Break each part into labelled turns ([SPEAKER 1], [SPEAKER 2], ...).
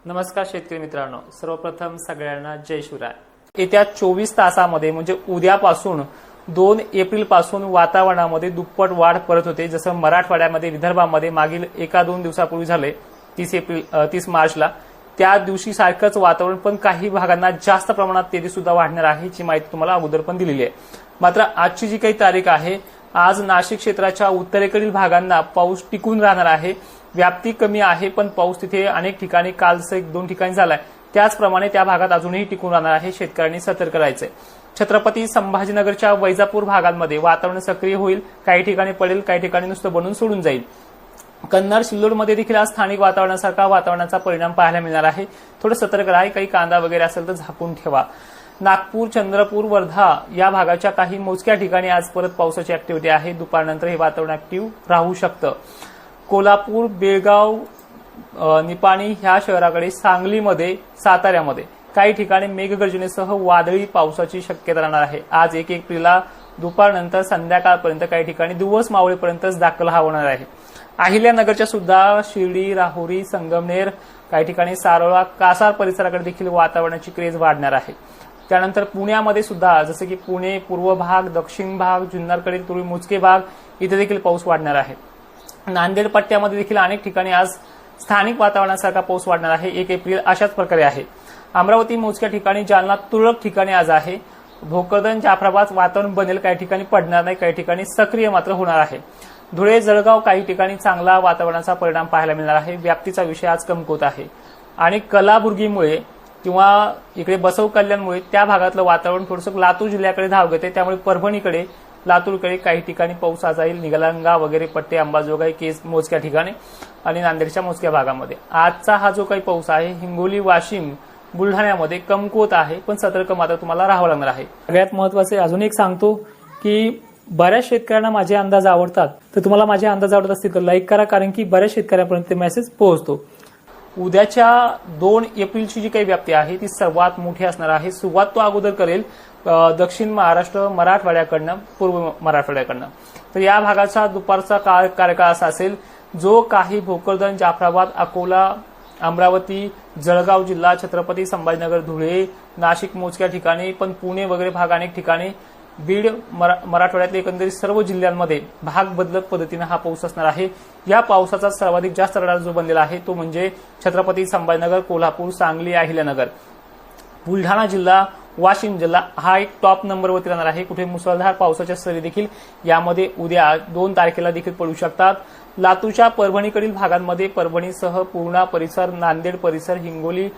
[SPEAKER 1] नमस्कार शेतकरी मित्रांनो, सर्वप्रथम सगळ्यांना जय शिवराय। येत्या 24 तासामध्ये म्हणजे उद्यापासून 2 एप्रिल पासून वातावरणामध्ये दुप्पट वाढ परत होते। जसं मराठवाड्यामध्ये विदर्भामध्ये मागील 1-2 दिवसापूर्वी झाले 30 मार्चला, त्या दिवशी सारखंच वातावरण पण काही भागांना जास्त प्रमाणात तेजी सुद्धा वाढणार आहे, याची माहिती तुम्हाला अगोदर पण दिलेली आहे। मात्र आजची जी काही तारीख आहे, आज नाशिक क्षेत्राच्या उत्तरेकडील भागांना पाऊस टिकून राहणार आहे। व्याप्ती कमी आहे पण पाऊस तिथे अनेक ठिकाणी कालच 1-2 ठिकाणी झालाय, त्याचप्रमाणे त्या भागात अजूनही टिकून राहणार आहे। शेतकऱ्यांनी सतर्क राहायचंय। छत्रपती संभाजीनगरच्या वैजापूर भागांमध्ये वातावरण सक्रिय होईल, काही ठिकाणी पडेल, काही ठिकाणी नुसतं बनून सोडून जाईल। कन्नड सिल्लोडमध्ये देखील आज स्थानिक वातावरणासारखा वातावरणाचा परिणाम पाहायला मिळणार आहे। थोडं सतर्क राहा, काही कांदा वगैरे असेल तर झाकून ठेवा। नागपूर, चंद्रपूर, वर्धा या भागाच्या काही मोजक्या ठिकाणी आज परत पावसाची ऍक्टिव्हिटी आहे। दुपारनंतर हे वातावरण ऍक्टिव्ह राहू शकतं। कोल्हापूर, बेळगाव, निपाणी ह्या शहराकडे, सांगलीमध्ये, साताऱ्यामध्ये काही ठिकाणी मेघगर्जनेसह वादळी पावसाची शक्यता राहणार आहे। आज 1 एप्रिलला दुपारनंतर संध्याकाळपर्यंत काही ठिकाणी दिवस मावळेपर्यंतच दाखल होणार आहे। अहिल्यानगरच्या सुद्धा शिर्डी, राहुरी, संगमनेर, काही ठिकाणी सारोळा, कासार परिसराकडे देखील वातावरणाची क्रेज वाढणार आहे। त्यानंतर पुण्यामध्ये सुद्धा जसे की पुणे पूर्व भाग, दक्षिण भाग, जुन्नरकडील तुरळक मोजके भाग इथे देखील पाऊस वाढणार आहे। नांदेड पट्ट्यामध्ये देखील अनेक ठिकाणी आज स्थानिक वातावरणासारखा पाऊस वाढणार आहे। 1 एप्रिल अशाच प्रकारे आहे। अमरावती मोजक्या ठिकाणी, जालना तुरळक ठिकाणी आज आहे। भोकरदन, जाफराबाद वातावरण बनेल, काही ठिकाणी पडणार नाही, काही ठिकाणी सक्रिय मात्र होणार आहे। धुळे, जळगाव काही ठिकाणी चांगला वातावरणाचा परिणाम पाहायला मिळणार आहे। व्याप्तीचा विषय आज कमकुवत आहे आणि कलाबुर्गीमुळे किंवा इकडे बसव कल्याणमुळे त्या भागातलं वातावरण थोडंसं लातूर जिल्ह्याकडे धाव घेते। त्यामुळे परभणीकडे, लातूरकडे काही ठिकाणी पाऊस आज येईल। निगलंगा वगैरे पट्टे, अंबाजोगाई, केस मोजक्या ठिकाणी आणि नांदेडच्या मोजक्या भागामध्ये आजचा हा जो काही पाऊस आहे, हिंगोली, वाशिम, बुलढाण्यामध्ये कमकुवत आहे, पण सतर्क मात्र तुम्हाला राहावं लागणार आहे। सगळ्यात महत्वाचे अजून एक सांगतो की बऱ्याच शेतकऱ्यांना माझे अंदाज आवडतात, तर तुम्हाला माझे अंदाज आवडत असतील तर लाईक करा, कारण की बऱ्याच शेतकऱ्यांपर्यंत मेसेज पोहोचतो। उद्याच्या 2 एप्रिलची जी काही व्याप्ती आहे ती सर्वात मोठी असणार आहे। सुरुवात तो अगोदर करेल दक्षिण महाराष्ट्र, मराठवाड्याकडनं, पूर्व मराठवाड्याकडनं। तर या भागाचा दुपारचा कार्यकाळ असा असेल जो काही भोकरदन, जाफराबाद, अकोला, अमरावती, जळगाव जिल्हा, छत्रपती संभाजीनगर, धुळे, नाशिक मोजक्या ठिकाणी, पण पुणे वगैरे भाग अनेक ठिकाणी, बीड, मराठवाड्यातले एकंदरीत सर्व जिल्ह्यांमध्ये भाग बदलत पद्धतीने हा पाऊस असणार आहे। या पावसाचा सर्वाधिक जास्त रडार जो बनलेला आहे तो म्हणजे छत्रपती संभाजीनगर, कोल्हापूर, सांगली, अहिल्यानगर, बुलढाणा जिल्हा, वाशिम जिल्हा हा एक टॉप नंबरवरती राहणार आहे। कुठे मुसळधार पावसाच्या सरी देखील यामध्ये उद्या 2 तारखेला देखील पडू शकतात। लातूरच्या परभणीकडील भागांमध्ये, परभणीसह पूर्णा परिसर, नांदेड परिसर, हिंगोली,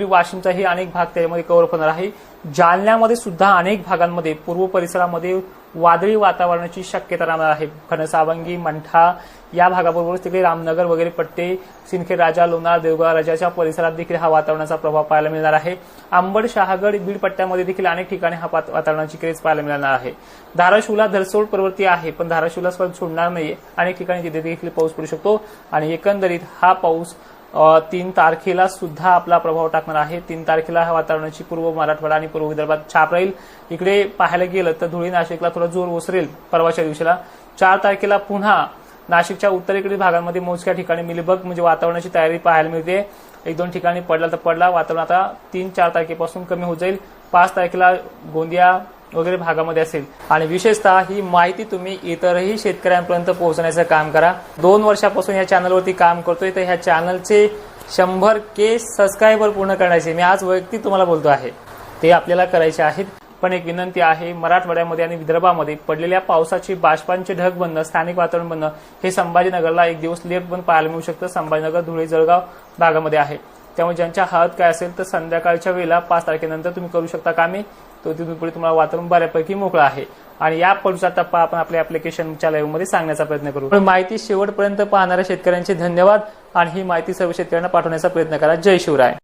[SPEAKER 1] वाशिमचाही अनेक भाग त्यामध्ये कव्हर होणार आहे। जालन्यामध्ये सुद्धा अनेक भागांमध्ये, पूर्व परिसरामध्ये वादळी वातावरणाची शक्यता राहणार आहे। खणसावंगी, मंठा या भागाबरोबरच तिकडे रामनगर वगैरे पट्टे, सिंदखेड राजा, लोणार, देवगाव राजाच्या परिसरात देखील हा वातावरणाचा प्रभाव पाहायला मिळणार आहे। अंबड, शहागड, बीड पट्ट्यामध्ये देखील अनेक ठिकाणी हा वातावरणाची क्रेज पाहायला मिळणार आहे। धाराशिवला धरसोड प्रवृत्ती आहे, पण धाराशिवला सोडणार नाहीये, अनेक ठिकाणी तिथे देखील पाऊस पडू शकतो आणि एकंदरीत हा पाऊस 3 तारखेला सुद्धा आपला प्रभाव टाकणार आहे। 3 तारखेला हा वातावरणाची पूर्व मराठवाडा आणि पूर्व विदर्भात छाप राहील। इकडे पाहायला गेलं तर धुळे, नाशिकला थोडा जोर ओसरेल परवाच्या दिवशीला। 4 तारखेला पुन्हा नाशिकच्या उत्तरेकडील भागांमध्ये मोजक्या ठिकाणी मिलीबग म्हणजे वातावरणाची तयारी पाहायला मिळते। 1-2 ठिकाणी पडला तर पडला, वातावरण आता 3-4 तारखेपासून कमी होत जाईल। 5 तारखेला गोंदिया वगैरे भागामध्ये असेल। आणि विशेषतः ही माहिती तुम्ही इतरही शेतकऱ्यांपर्यंत पोहोचवण्याचं काम करा। 2 वर्षापासून या चॅनलवरती काम करतोय, तर ह्या चॅनलचे 100K सबस्क्रायबर पूर्ण करण्याचे मी आज वैयक्तिक तुम्हाला बोलतो आहे, ते आपल्याला करायचे आहेत। पण एक विनंती आहे, मराठवाड्यामध्ये आणि विदर्भामध्ये पडलेल्या पावसाची बाष्पांचे ढग बनणं, स्थानिक वातावरण बनणं हे संभाजीनगरला 1 दिवस लेट पण पाहायला मिळू शकतं। संभाजीनगर, धुळे, जळगाव भागामध्ये आहे। त्यामुळे ज्यांच्या हात काय असेल तर संध्याकाळच्या वेळेला 5 तारखेनंतर तुम्ही करू शकता कामे, तो तिथून पुढे तुम्हाला वातावरण बऱ्यापैकी मोकळं आहे। आणि या पुढचा टप्पा आपण आपल्या ऍप्लिकेशनच्या लाईव्हमध्ये सांगण्याचा प्रयत्न करू। पण माहिती शेवटपर्यंत पाहणाऱ्या शेतकऱ्यांचे धन्यवाद आणि ही माहिती सर्व शेतकऱ्यांना पाठवण्याचा प्रयत्न करा। जय शिवराय।